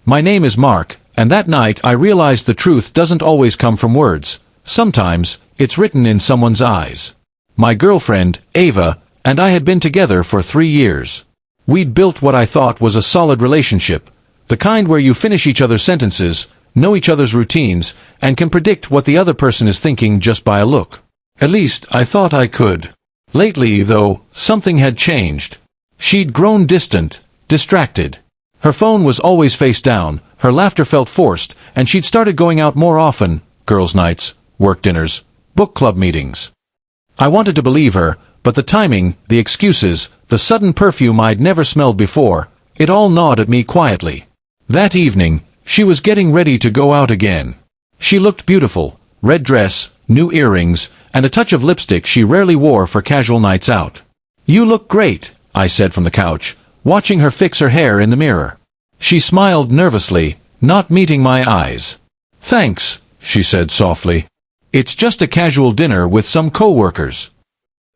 My name is Mark, and that night I realized the truth doesn't always come from words. Sometimes, it's written in someone's eyes. My girlfriend, Ava, and I had been together for 3 years. We'd built what I thought was a solid relationship, the kind where you finish each other's sentences, know each other's routines, and can predict what the other person is thinking just by a look. At least, I thought I could. Lately, though, something had changed. She'd grown distant, distracted. Her phone was always face down, her laughter felt forced, and she'd started going out more often, girls' nights, work dinners, book club meetings. I wanted to believe her, but the timing, the excuses, the sudden perfume I'd never smelled before, it all gnawed at me quietly. That evening, she was getting ready to go out again. She looked beautiful, red dress, new earrings, and a touch of lipstick she rarely wore for casual nights out. "You look great," I said from the couch, watching her fix her hair in the mirror. She smiled nervously, not meeting my eyes. "Thanks," she said softly. "It's just a casual dinner with some co-workers."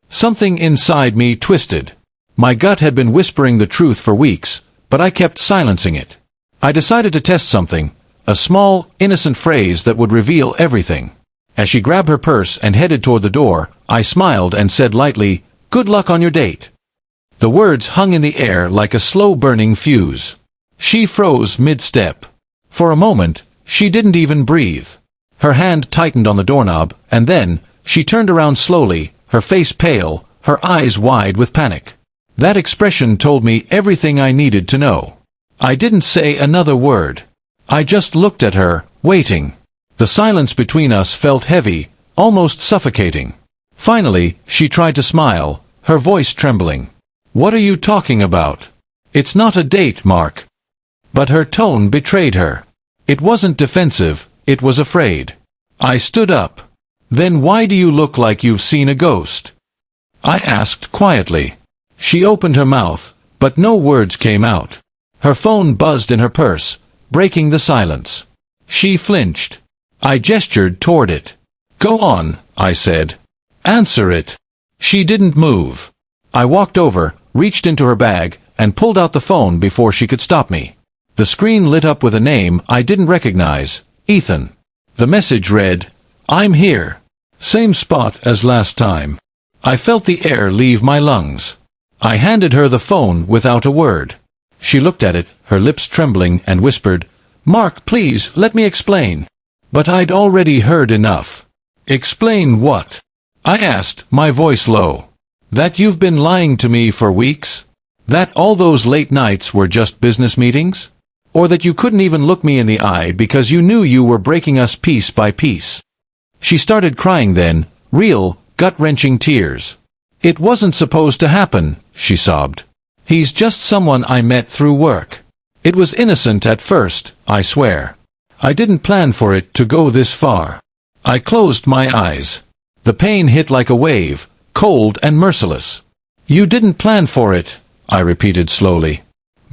Something inside me twisted. My gut had been whispering the truth for weeks, but I kept silencing it. I decided to test something, a small, innocent phrase that would reveal everything. As she grabbed her purse and headed toward the door, I smiled and said lightly, "Good luck on your date." The words hung in the air like a slow-burning fuse. She froze mid-step. For a moment, she didn't even breathe. Her hand tightened on the doorknob, and then, she turned around slowly, her face pale, her eyes wide with panic. That expression told me everything I needed to know. I didn't say another word. I just looked at her, waiting. The silence between us felt heavy, almost suffocating. Finally, she tried to smile, her voice trembling. "What are you talking about? It's not a date, Mark." But her tone betrayed her. It wasn't defensive, it was afraid. I stood up. "Then why do you look like you've seen a ghost?" I asked quietly. She opened her mouth, but no words came out. Her phone buzzed in her purse, breaking the silence. She flinched. I gestured toward it. "Go on," I said. "Answer it." She didn't move. I walked over, reached into her bag, and pulled out the phone before she could stop me. The screen lit up with a name I didn't recognize, Ethan. The message read, "I'm here. Same spot as last time." I felt the air leave my lungs. I handed her the phone without a word. She looked at it, her lips trembling, and whispered, "Mark, please, let me explain." But I'd already heard enough. "Explain what?" I asked, my voice low. "That you've been lying to me for weeks? That all those late nights were just business meetings? Or that you couldn't even look me in the eye because you knew you were breaking us piece by piece?" She started crying then, real, gut-wrenching tears. "It wasn't supposed to happen," she sobbed. "He's just someone I met through work. It was innocent at first, I swear. I didn't plan for it to go this far." I closed my eyes. The pain hit like a wave, cold and merciless. "You didn't plan for it," I repeated slowly.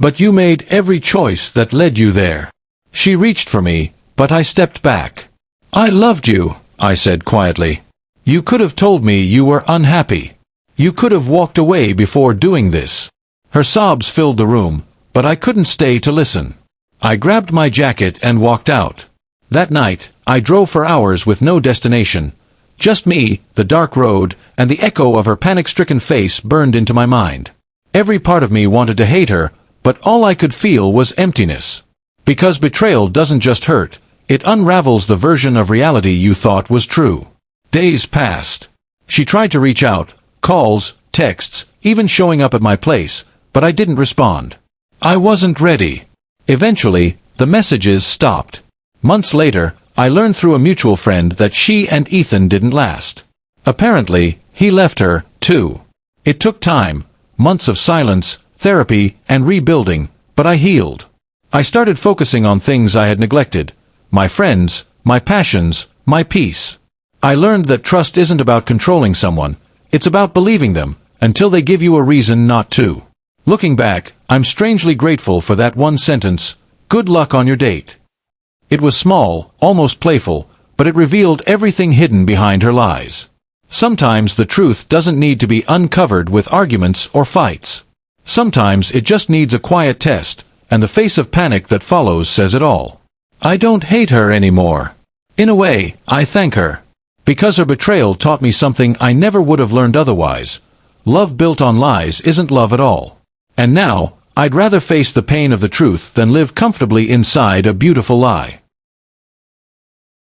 "But you made every choice that led you there." She reached for me, but I stepped back. "I loved you," I said quietly. "You could have told me you were unhappy. You could have walked away before doing this." Her sobs filled the room, but I couldn't stay to listen. I grabbed my jacket and walked out. That night, I drove for hours with no destination. Just me, the dark road, and the echo of her panic-stricken face burned into my mind. Every part of me wanted to hate her, but all I could feel was emptiness. Because betrayal doesn't just hurt, it unravels the version of reality you thought was true. Days passed. She tried to reach out, calls, texts, even showing up at my place, but I didn't respond. I wasn't ready. Eventually, the messages stopped. Months later, I learned through a mutual friend that she and Ethan didn't last. Apparently, he left her, too. It took time, months of silence, therapy, and rebuilding, but I healed. I started focusing on things I had neglected. My friends, my passions, my peace. I learned that trust isn't about controlling someone, it's about believing them, until they give you a reason not to. Looking back, I'm strangely grateful for that one sentence, "Good luck on your date." It was small, almost playful, but it revealed everything hidden behind her lies. Sometimes the truth doesn't need to be uncovered with arguments or fights. Sometimes it just needs a quiet test, and the face of panic that follows says it all. I don't hate her anymore. In a way, I thank her. Because her betrayal taught me something I never would have learned otherwise. Love built on lies isn't love at all. And now, I'd rather face the pain of the truth than live comfortably inside a beautiful lie.